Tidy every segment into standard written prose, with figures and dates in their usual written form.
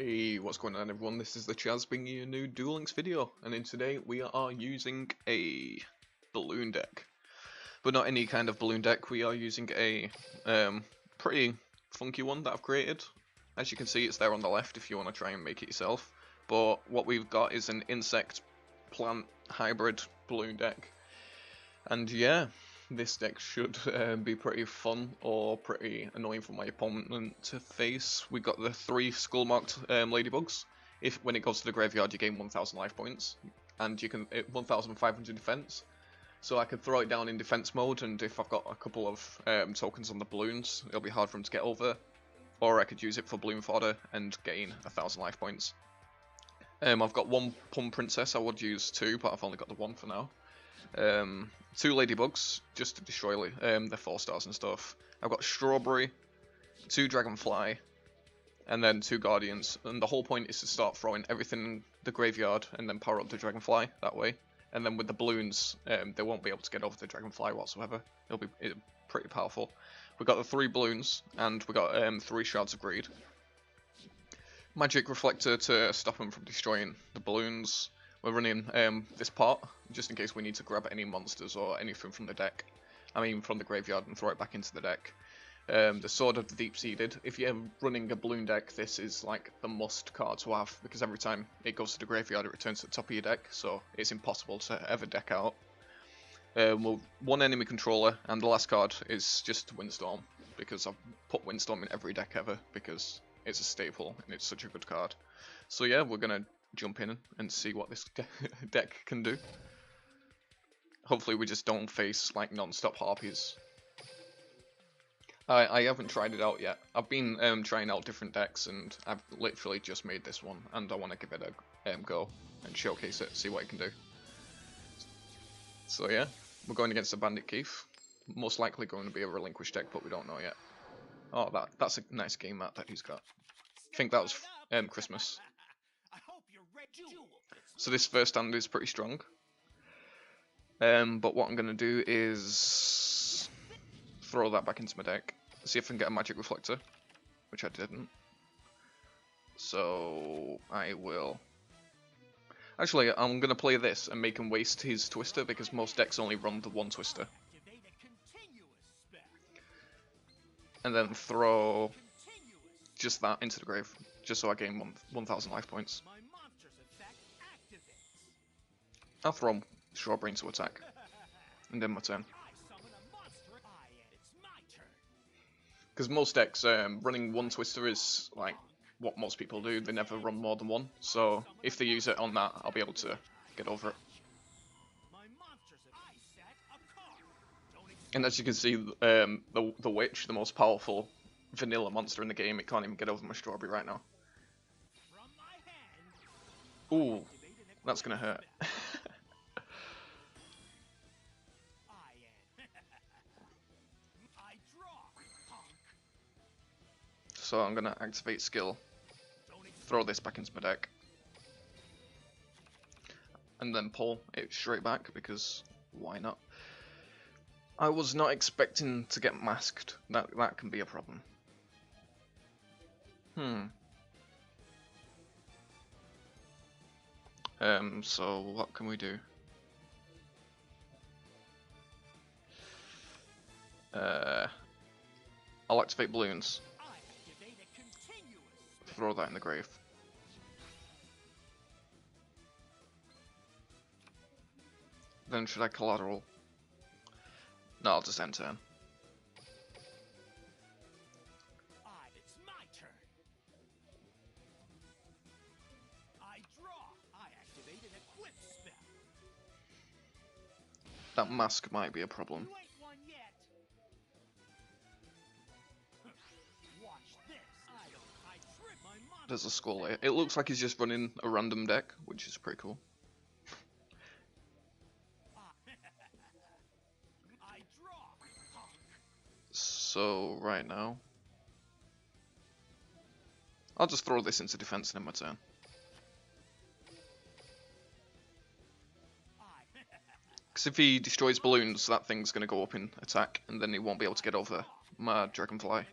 Hey, what's going on everyone? This is the Chaz bringing you a new Duel Links video, and in today we are using a balloon deck. But not any kind of balloon deck, we are using a pretty funky one that I've created. As you can see, it's there on the left if you want to try and make it yourself. But what we've got is an insect plant hybrid balloon deck. And yeah, this deck should be pretty fun or pretty annoying for my opponent to face. We got the 3 skull marked ladybugs. If when it goes to the graveyard, you gain 1,000 life points, and you can 1,500 defense. So I could throw it down in defense mode, and if I've got a couple of tokens on the balloons, it'll be hard for them to get over. Or I could use it for balloon fodder and gain 1,000 life points. I've got 1 Pum Princess. I would use 2, but I've only got the 1 for now. 2 ladybugs just to destroy the 4 stars and stuff. I've got strawberry, 2 dragonfly, and then 2 guardians. And the whole point is to start throwing everything in the graveyard and then power up the dragonfly that way. And then with the balloons, they won't be able to get over the dragonfly whatsoever. It'll be pretty powerful. We got the 3 balloons and we got 3 shards of greed. Magic reflector to stop them from destroying the balloons. We're running this pot, just in case we need to grab any monsters or anything from the deck. I mean from the graveyard and throw it back into the deck. The Sword of the Deep-Seeded. If you're running a balloon deck, this is like the must card to have, because every time it goes to the graveyard it returns to the top of your deck, so it's impossible to ever deck out. Well, 1 enemy controller, and the last card is just Windstorm, because I've put Windstorm in every deck ever, because it's a staple and it's such a good card. So yeah, we're gonna jump in and see what this deck can do. Hopefully we just don't face like non-stop harpies. I haven't tried it out yet. I've been trying out different decks and I've literally just made this one and I want to give it a go and showcase it, see what it can do. So yeah, we're going against a Bandit Keith. Most likely going to be a relinquished deck, but we don't know yet. Oh, that's a nice game that he's got. I think that was Christmas. So this first stand is pretty strong. But what I'm going to do is throw that back into my deck. See if I can get a magic reflector, which I didn't. So I will. Actually, I'm going to play this and make him waste his twister, because most decks only run the 1 twister. And then throw just that into the grave, just so I gain 1,000 life points. I'll throw strawberry into attack, and then my turn. Because most decks, running 1 twister is like what most people do. They never run more than 1. So if they use it on that, I'll be able to get over it. And as you can see, the witch, the most powerful vanilla monster in the game, it can't even get over my strawberry right now. Ooh, that's gonna hurt. So I'm gonna activate skill, throw this back into my deck, and then pull it straight back, because why not? I was not expecting to get masked. That can be a problem. So what can we do? I'll activate balloons. Throw that in the grave. Then should I collateral? No, I'll just end turn. It's my turn. I draw. I activate an equip spell. That mask might be a problem. You ain't won yet. Watch this. I trip my monster. There's a skull here. It looks like he's just running a random deck, which is pretty cool. I draw. So right now, I'll just throw this into defense and end my turn. Because if he destroys balloons, that thing's going to go up in attack, and then he won't be able to get over my dragonfly.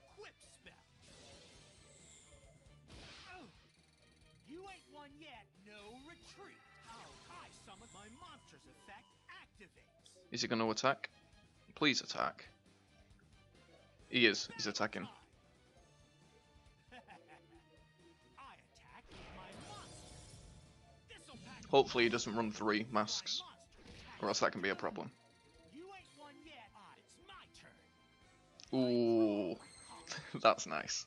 retreat. I summon my monster's effect activates. Is he going to attack? Please attack. He is. He's attacking. I attack with my monster. This'll pack a Hopefully he doesn't run 3 masks, or else that can be a problem. You ain't won yet. It's my turn. Ooh, that's nice.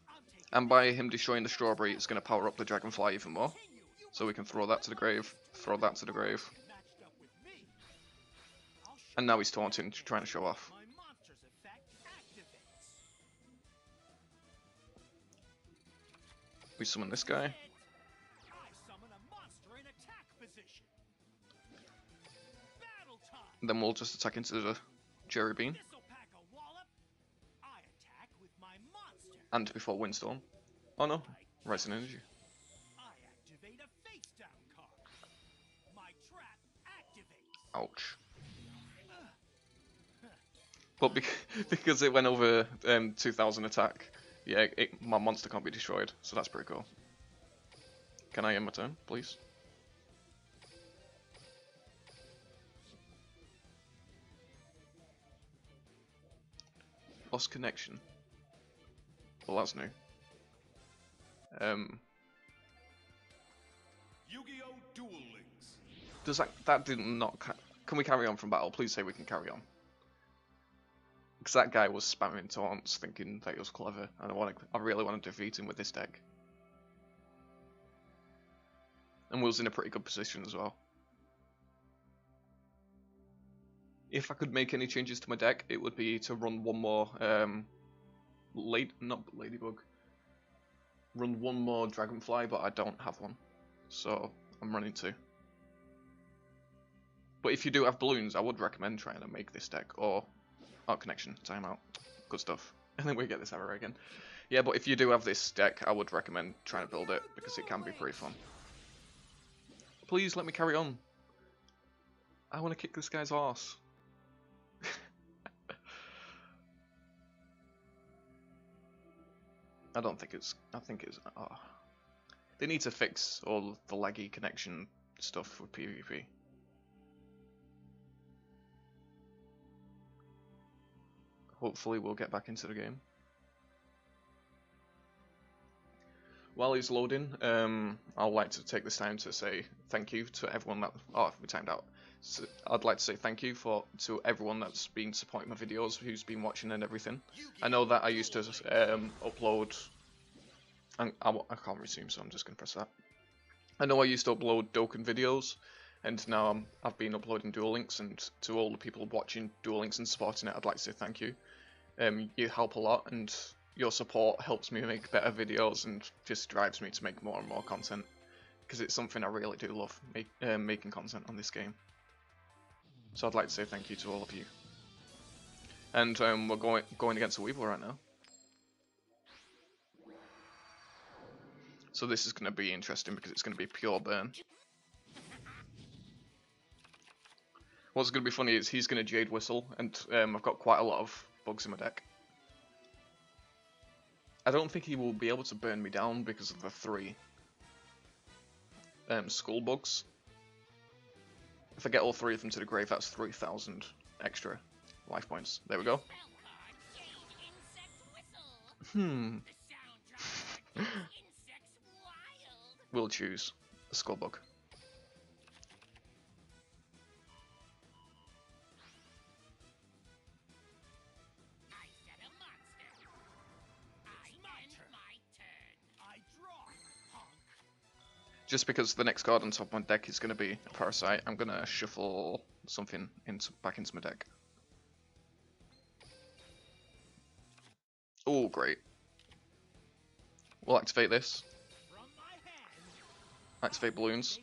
I'm taking And by him destroying the strawberry, it's going to power up the dragonfly even more. continue. You So we can throw that to the grave, throw that to the grave. matched up with me. I'll show And now he's taunting, trying to show off. my monster's effect activates. We summon this guy. I summon a monster in attack position. Battle time. And then we'll just attack into the Jerry Bean. This'll pack a wallop. I attack with my monster. And before Windstorm. Oh no, Rising Energy. I activate a face down card. My trap activates. Ouch. But because it went over 2000 attack, yeah, my monster can't be destroyed, so that's pretty cool. Can I end my turn, please? Lost connection. Well, that's new. Yu-Gi-Oh! Duel Links. Does that did not? Can we carry on from battle? Please say we can carry on. Because that guy was spamming taunts, thinking that he was clever, and I really want to defeat him with this deck. And we was in a pretty good position as well. If I could make any changes to my deck, it would be to run one more not Ladybug. Run one more Dragonfly, but I don't have one, so I'm running 2. But if you do have balloons, I would recommend trying to make this deck, or Art Connection, timeout, good stuff. And then we get this error again. Yeah, but if you do have this deck, I would recommend trying to build it, because it can be pretty fun. Please let me carry on. I want to kick this guy's ass. I think it's. They need to fix all the laggy connection stuff with PvP. Hopefully we'll get back into the game. While he's loading, I'd like to take this time to say thank you to everyone that. Oh, we timed out. So I'd like to say thank you to everyone that's been supporting my videos, who's been watching and everything. I know that I used to upload. And I can't resume, so I'm just gonna press that. I know I used to upload Dokkan videos, and now I've been uploading Duel Links, and to all the people watching Duel Links and supporting it, I'd like to say thank you. You help a lot, and your support helps me make better videos and just drives me to make more and more content, because it's something I really do love, making content on this game. So I'd like to say thank you to all of you. And we're going against a Weevil right now. So this is going to be interesting because it's going to be pure burn. What's going to be funny is he's going to Jade Whistle, and I've got quite a lot of bugs in my deck. I don't think he will be able to burn me down because of the 3 skull bugs. If I get all 3 of them to the grave, that's 3,000 extra life points. There we go. We'll choose a skull bug. Just because the next card on top of my deck is going to be a Parasite, I'm going to shuffle something back into my deck. Oh, great. We'll activate this. Activate balloons.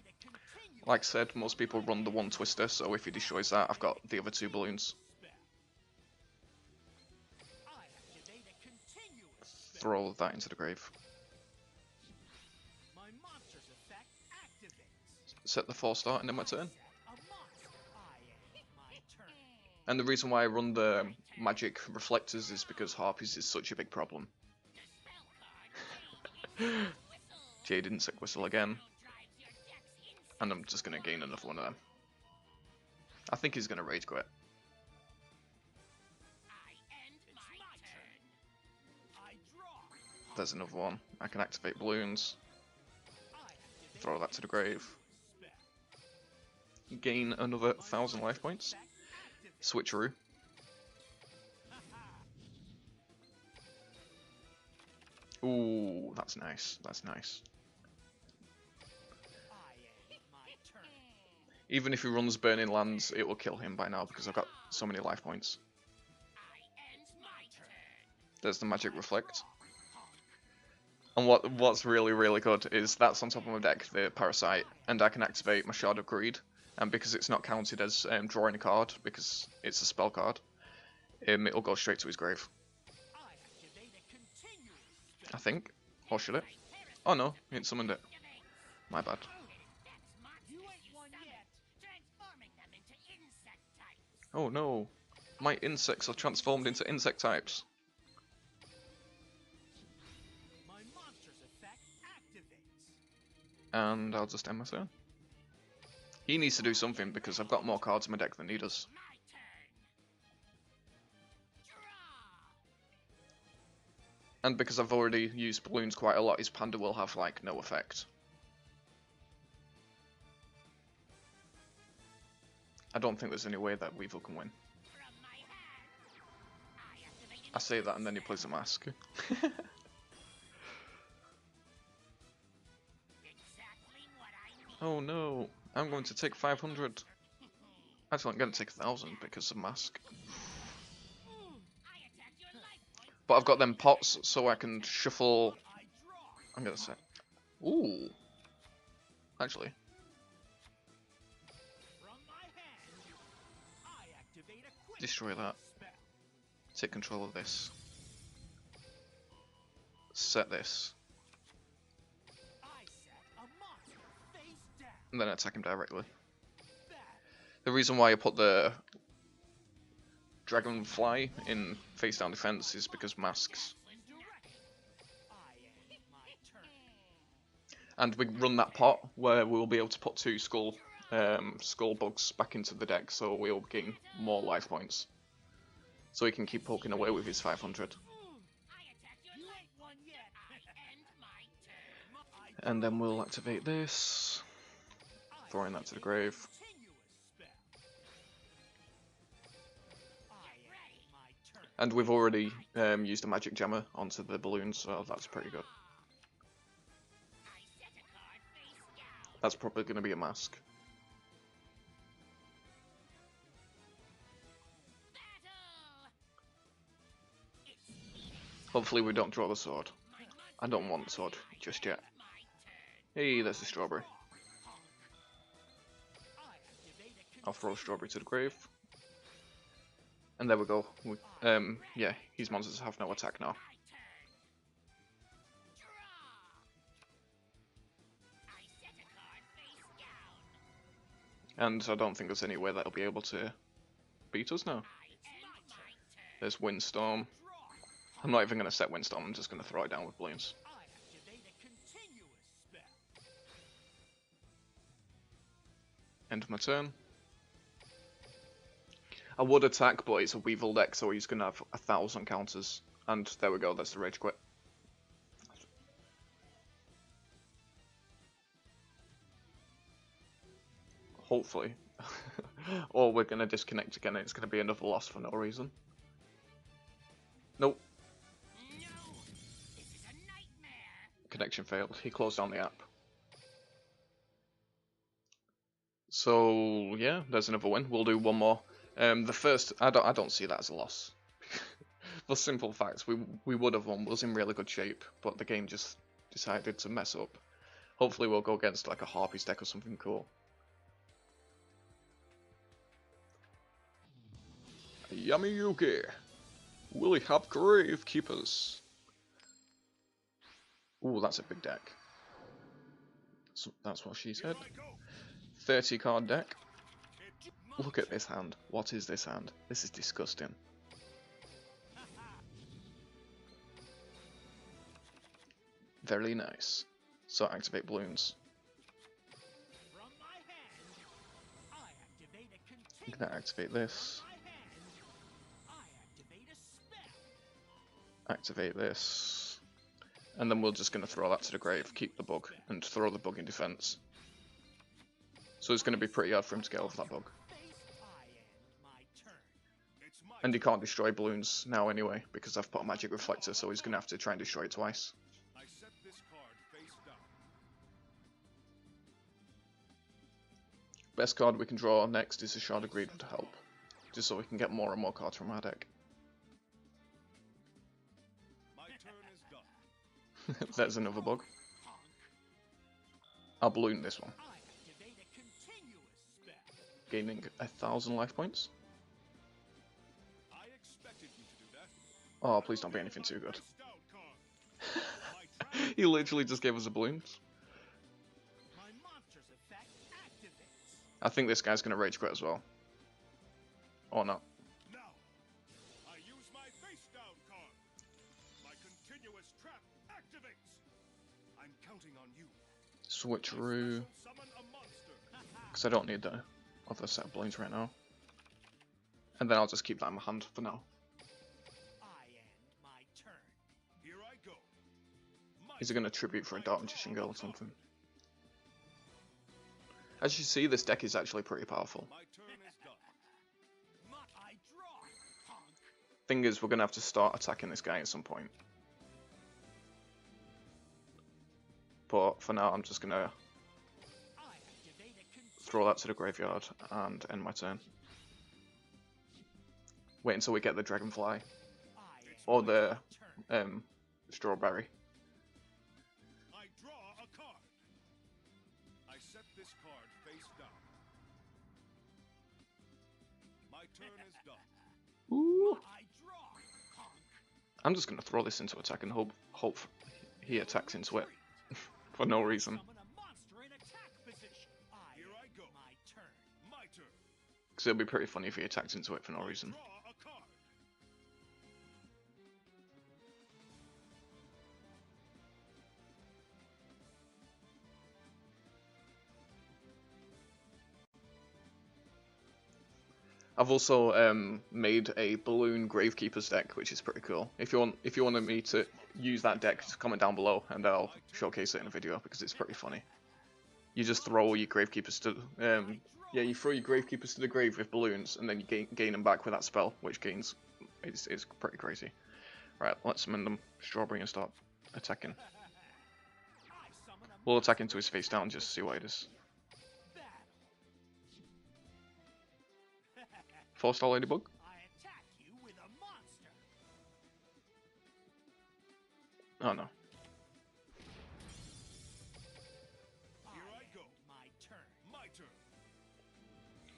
Like I said, most people run the 1 twister, so if he destroys that, I've got the other 2 balloons. Throw all of that into the grave. Set the 4-star and then my turn. And the reason why I run the magic reflectors is because Harpies is such a big problem. Jay didn't set Whistle again. And I'm just going to gain another one of them. I think he's going to rage quit. There's another one. I can activate balloons. Throw that to the grave. Gain another 1,000 life points. Switcheroo. Ooh, that's nice. That's nice. Even if he runs Burning Lands, it will kill him by now because I've got so many life points. There's the Magic Reflect. And what's really good is that's on top of my deck, the Parasite, and I can activate my Shard of Greed. And because it's not counted as drawing a card, because it's a spell card, it'll go straight to his grave. I think. Or should it? Oh no, it summoned it. My bad. Oh no, my insects are transformed into insect types. And I'll just end my turn. He needs to do something because I've got more cards in my deck than he does. And because I've already used balloons quite a lot, his panda will have like no effect. I don't think there's any way that Weevil can win. I say that and then he plays a mask. Oh no, I'm going to take 500. Actually, I'm going to take 1,000 because of mask. But I've got them pots so I can shuffle. I'm going to say. Ooh. Actually. Destroy that. Take control of this. Set this. And then attack him directly. The reason why I put the Dragonfly in face down defense is because masks. And we run that pot where we'll be able to put 2 skull bugs back into the deck, so we'll gain more life points. So he can keep poking away with his 500. And then we'll activate this, throwing that to the grave. And we've already used a magic jammer onto the balloons, so that's pretty good. That's probably going to be a mask. Hopefully we don't draw the sword. I don't want the sword just yet. Hey, there's the strawberry. I'll throw a strawberry to the grave. And there we go. Yeah, his monsters have no attack now. And I don't think there's any way that'll be able to beat us now. There's Windstorm. I'm not even going to set Windstorm, I'm just going to throw it down with balloons. End of my turn. I would attack, but it's a Weevil deck, so he's going to have 1,000 counters. And there we go, that's the Rage Quit. Hopefully. Or we're going to disconnect again and it's going to be another loss for no reason. Nope. Connection failed. He closed down the app. So yeah, there's another win. We'll do one more. The first, I don't see that as a loss. For simple facts, we would have won. Was in really good shape, but the game just decided to mess up. Hopefully, we'll go against like a Harpies deck or something cool. Yummy Yugi. Will he have grave keepers? Ooh, that's a big deck. So that's what she said. 30 card deck. Look at this hand. What is this hand? This is disgusting. Very nice. So activate balloons. I'm gonna activate this. My hand, I activate a spell. Activate this. And then we're just gonna throw that to the grave, keep the bug, and throw the bug in defense. So it's gonna be pretty hard for him to get over that bug. I end my turn. It's my And he can't destroy balloons now anyway, because I've put a magic reflector, so he's gonna have to try and destroy it twice. I set this card face down. Best card we can draw next is a Shard of Greed to help, just so we can get more and more cards from our deck. My turn is done. There's another bug. I'll balloon this one, I activate a continuous spell. gaining 1,000 life points. I expected you to do that. Oh, please don't be anything too good. Face down card. My turn. He literally just gave us a balloon. My monster's effect activates. I think this guy's gonna rage quit as well. Or not. Now, I use my face down card. My continuous trap activates. I'm counting on you. Switcheroo. Special summon a monster. Because I don't need the other set of balloons right now. And then I'll just keep that in my hand for now. I end my turn. Here I go. My Is he going to tribute for a Dark Magician Girl or something? As you see, this deck is actually pretty powerful. My turn is done. I draw. Honk. Thing is, we're going to have to start attacking this guy at some point. But for now, I'm just going to I activate a continuous throw that to the graveyard and end my turn. Wait until we get the Dragonfly I end or my the turn. Strawberry. I draw a card. I set this card face down. My turn is done. Ooh. I draw. Honk. I'm just going to throw this into attack and hope he attacks into it for no reason. Summon a monster in attack position. I Here I end go. my turn. My turn. Because it'll be pretty funny if he attacked into it for no reason. Draw a card. I've also made a balloon Gravekeeper's deck, which is pretty cool. If you wanted me to use that deck, just comment down below and I'll showcase it in a video because it's pretty funny. You just throw your Gravekeepers to you throw your Gravekeepers to the grave with balloons, and then you gain them back with that spell, which gains it's pretty crazy. Right, let's summon them Strawberry and start attacking. I summon a We'll attack into his face down just to see what it is. battle. 4-star Ladybug. I attack you with a monster. Oh no. Here I go. End my turn. My turn.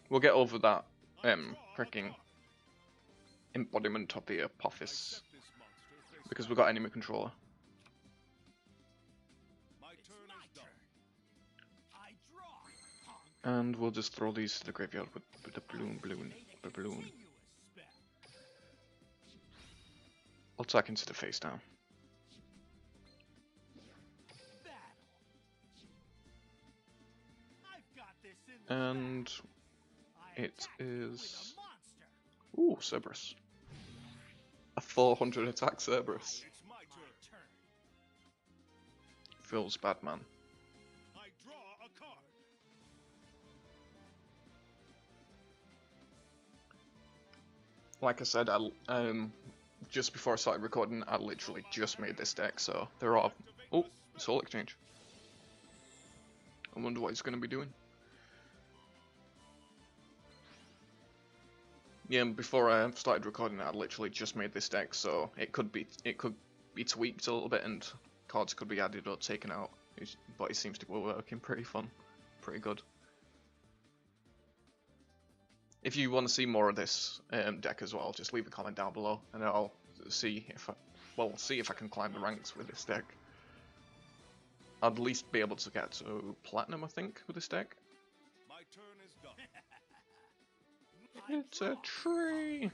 We'll get over that I draw a freaking card. embodiment of the I Apophis set this monster face because down. we've got enemy controller. My It's turn my is done. turn. I draw. Honk. And we'll just throw these to the graveyard with the balloon. Activate a Balloon. continuous spell. I'll attack into the face down. Battle. I've got this in the And bag. I it attack you with is- a monster. ooh, Cerberus. A 400 attack Cerberus. It's my My turn. turn. Feels bad, man. I draw a card. Like I said, just before I started recording, I literally just made this deck, so there are. Oh, Soul Exchange. I wonder what he's going to be doing. Yeah, and before I started recording, I literally just made this deck, so it could be tweaked a little bit, and cards could be added or taken out. But it seems to be working pretty fun, pretty good. If you want to see more of this deck as well, just leave a comment down below, and I'll see if I can climb the ranks with this deck. I'd at least be able to get to Platinum, I think, with this deck. My turn is done. It's a tree!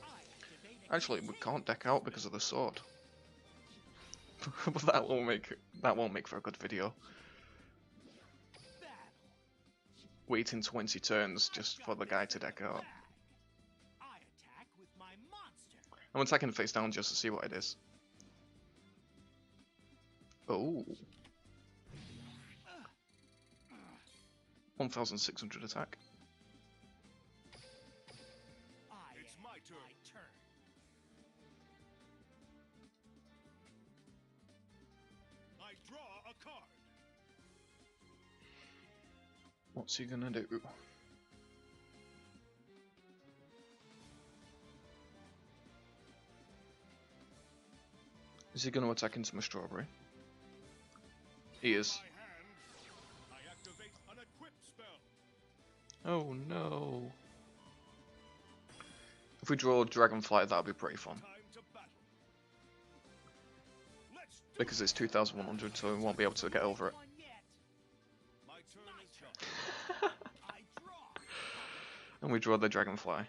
I activate a Actually, we can't deck out because of the sword. But that won't make for a good video. battle. waiting 20 turns just for the guy to deck out. I attack with my monster. I'm attacking face down just to see what it is. Oh. 1,600 attack. It's my turn. I draw a card. What's he gonna do? Is he gonna attack into my strawberry? He is. My hand. I activate an equip spell. Oh no. If we draw Dragonfly, that'd be pretty fun. Time to battle. Let's do Because it's 2,100, so we won't be able to get over it. One yet. My turn is done. I draw. And we draw the Dragonfly.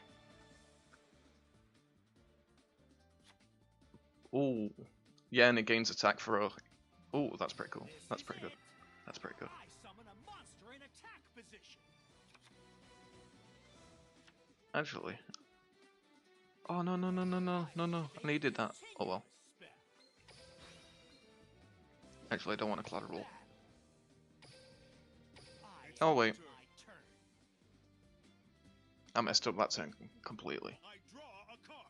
Oh. Yeah, and it gains attack for a... Oh, that's pretty cool. That's pretty good. That's pretty good. I summon a monster in attack position. Actually. Oh, no, no, no, no, no, no, no. I needed that. Oh well. Spell. Actually, I don't want a collateral. I Oh, wait. my turn. I messed up that turn completely. I draw a card.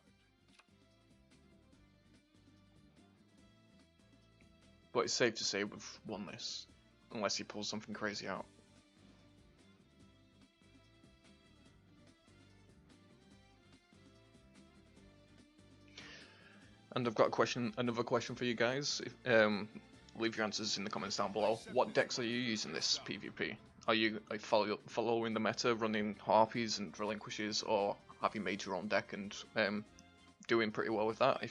But it's safe to say we've won this. Unless he pulls something crazy out. And I've got a question, another question for you guys. Leave your answers in the comments down below. What decks are you using this PvP? Are you following the meta, running Harpies and Relinquishes, or have you made your own deck and doing pretty well with that?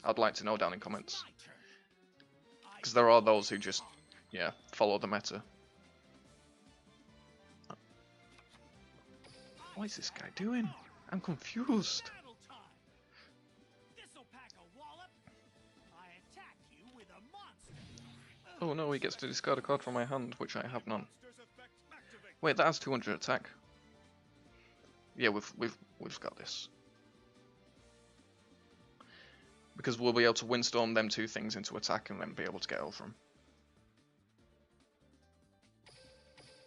I'd like to know down in comments. My turn. Because there are those who just, yeah, follow the meta. What is this guy doing? I'm confused. Battle time. This'll pack a wallop. I attack you with a monster. Oh no, he gets to discard a card from my hand, which I have none. Monster's effect activate. Wait, that has 200 attack. Yeah, we've got this. Because we'll be able to windstorm them two things into attack and then be able to get over them.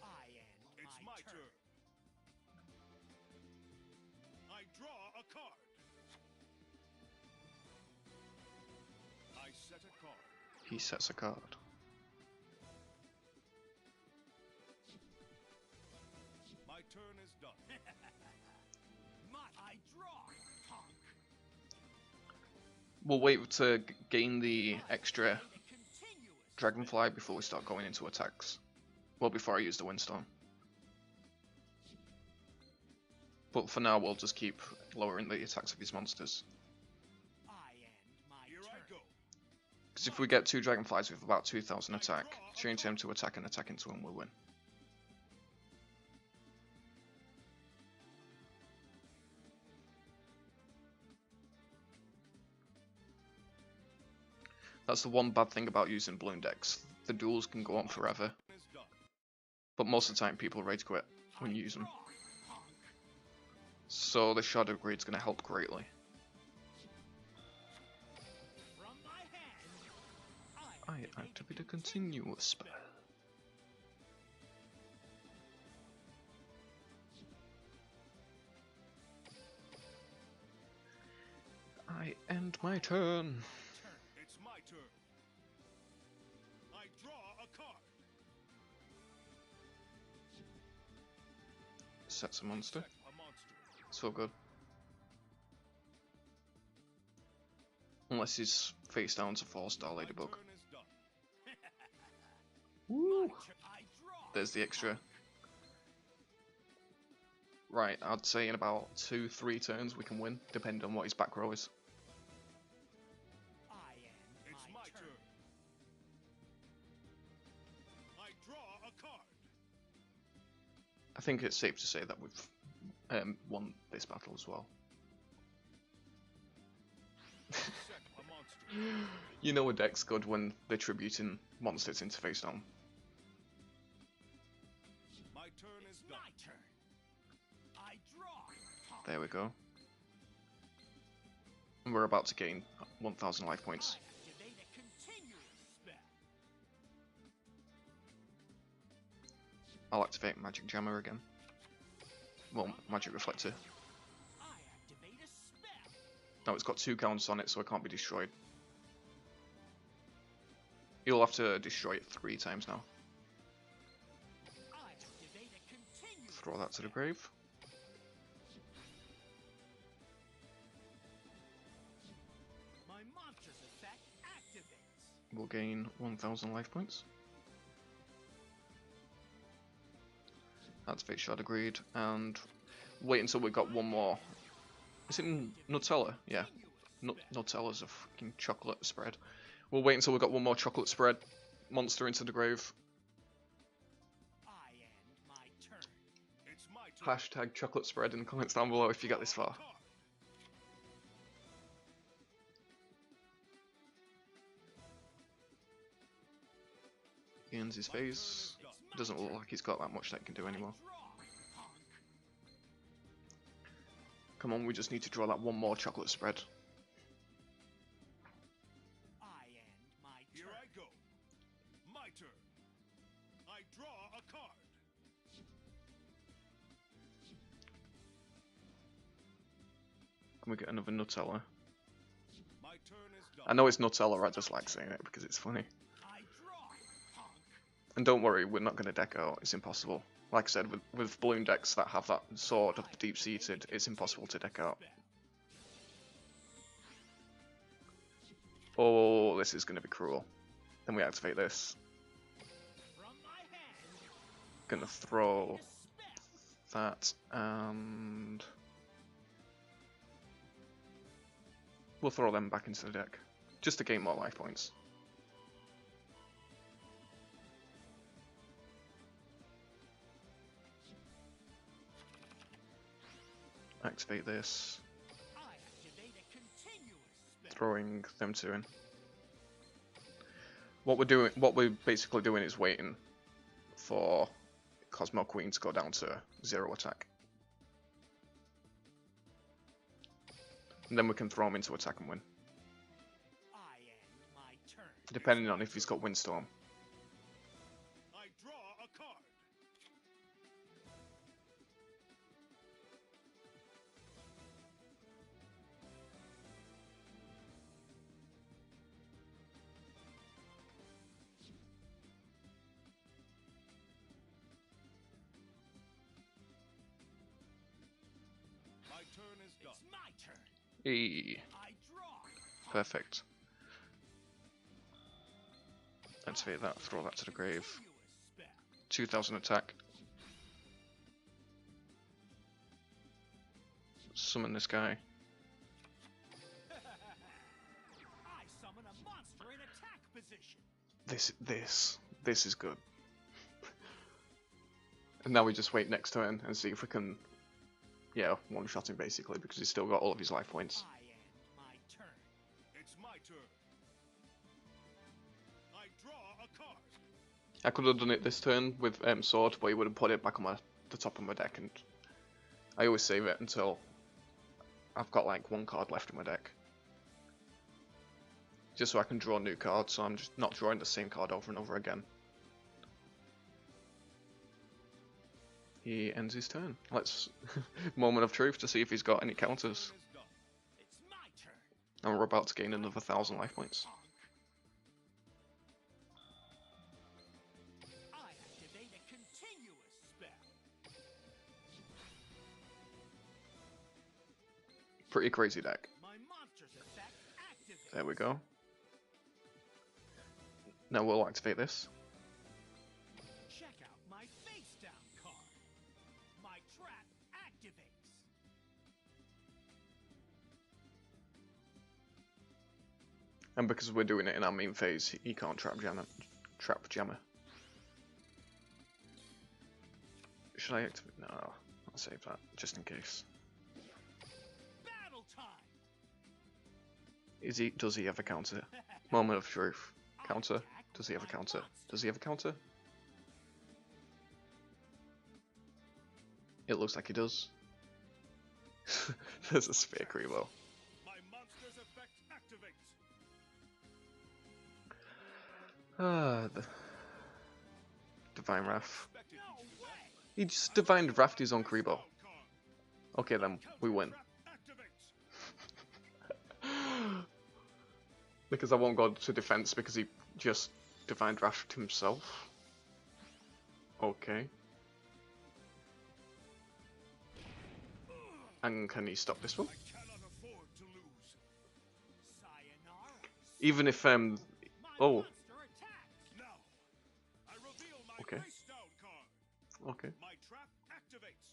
I end It's my my turn. turn. I draw a card. I set a card. He sets a card. My turn is done. I draw. Honk. We'll wait to gain the extra Continuous. Dragonfly before we start going into attacks. Well, before I use the windstorm. But for now, we'll just keep lowering the attacks of these monsters. I end my Here turn. I go. Because if we get two Dragonflies with about 2,000 attack, change them to attack and attack into them, we'll win. That's the one bad thing about using balloon decks. The duels can go on forever, Is done. but most of the time people rage quit when you use them. Draw. Honk. So the Shadow Greed's going to help greatly. From my hand. I activate a continuous spell. I end my turn. It's my turn. I draw a card. Sets a monster. Set a monster. So good. Unless he's face down to 4-star Ladybug. My turn is done. Woo! I draw. There's the extra. Right, I'd say in about 2-3 turns we can win, depending on what his back row is. I end It's my turn. I draw a card. I think it's safe to say that we've won this battle as well. Set a monster. You know a deck's good when they're tributing monsters into face down. My turn is done. My turn. There we go. And we're about to gain 1,000 life points. I activate a continuous spell. I'll activate Magic Jammer again. Well, Magic Reflector. I activate a spell. Now it's got 2 counters on it, so it can't be destroyed. You'll have to destroy it 3 times now. I activate a continuous Throw that to the grave. My monster's effect activates. We'll gain 1,000 life points. Activate Shadow Greed, and wait until we've got one more. Is it Nutella? Yeah. Nutella's a fucking chocolate spread. We'll wait until we've got one more chocolate spread monster into the grave. I end my turn. It's my turn. Hashtag chocolate spread in the comments down below if you get this far. He ends his phase. Doesn't look like he's got that much that he can do anymore. Draw, punk. Come on, we just need to draw that one more chocolate spread. I end my Here turn. I go. My turn. I draw a card. Can we get another Nutella? My turn is done. I know it's Nutella, I just like saying it because it's funny. I draw, punk. And don't worry, we're not going to deck out, it's impossible. Like I said, with balloon decks that have that sword of the deep-seated, it's impossible to deck out. Oh, this is going to be cruel. Then we activate this. From my hand, Gonna throw spell. that, and we'll throw them back into the deck, just to gain more life points. Activate this, I activate a continuous spell. throwing them 2 in. What we're basically doing is waiting for Cosmo Queen to go down to 0 attack. And then we can throw him into attack and win, I end my turn. depending on if he's got Windstorm. I draw a card. My turn is done. It's my turn. Eee, I draw. perfect. Activate that, throw that to the grave. Continuous spell. 2000 attack. Summon this guy. I summon a monster in attack position. This is good. And now we just wait next turn and see if we can, yeah, one-shot him basically, because he's still got all of his life points. I end my turn. It's my turn. I draw a card. I could have done it this turn with sword, but he would have put it back on the top of my deck, and I always save it until I've got like 1 card left in my deck. Just so I can draw new cards, so I'm just not drawing the same card over and over again. He ends his turn. Let's moment of truth to see if he's got any counters. Turn is done. It's my turn. And we're about to gain another 1,000 life points. Punk. I activate a continuous spell. Pretty crazy deck. My monster's effect activates. There we go. Now we'll activate this. Check out my face down card. My trap activates. And because we're doing it in our main phase, he can't trap jammer. Should I activate? No, I'll save that just in case. Battle time. Does he have a counter? Moment of truth. Counter. Does he have a counter? Does he have a counter? It looks like he does. There's a sphere Creepo. My monster's effect activates. Ah, the Divine Wrath. Expected No you to do way! that. He just Divine Wrath his own Face Creepo. down card. Okay then, we win. Counter trap activates. Because I won't go to defense because he just Divine Wrath himself. Okay. And can he stop this one? I cannot afford to lose. Sayonara. Even if My oh, monster attacks. Now, I reveal my Okay. face down card. okay. My trap activates.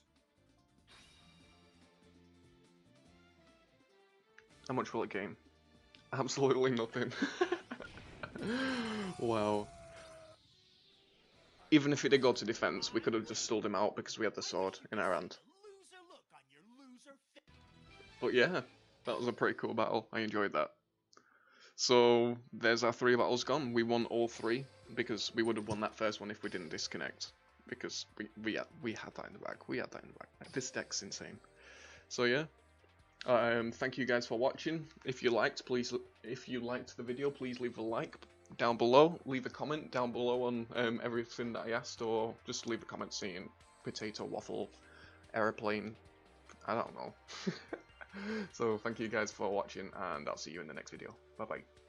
How much will it gain? Absolutely nothing. Wow. Even if he did go to defense, we could have just stalled him out because we had the sword in our hand. Loser look on your loser face. But yeah, that was a pretty cool battle. I enjoyed that. So there's our 3 battles gone. We won all 3 because we would have won that first one if we didn't disconnect. Because we had that in the bag. We had that in the bag. This deck's insane. So yeah. Thank you guys for watching. If you liked the video, please leave a like down below. Leave a comment down below on everything that I asked, or just leave a comment saying potato, waffle, airplane. I don't know. So thank you guys for watching, and I'll see you in the next video. Bye bye.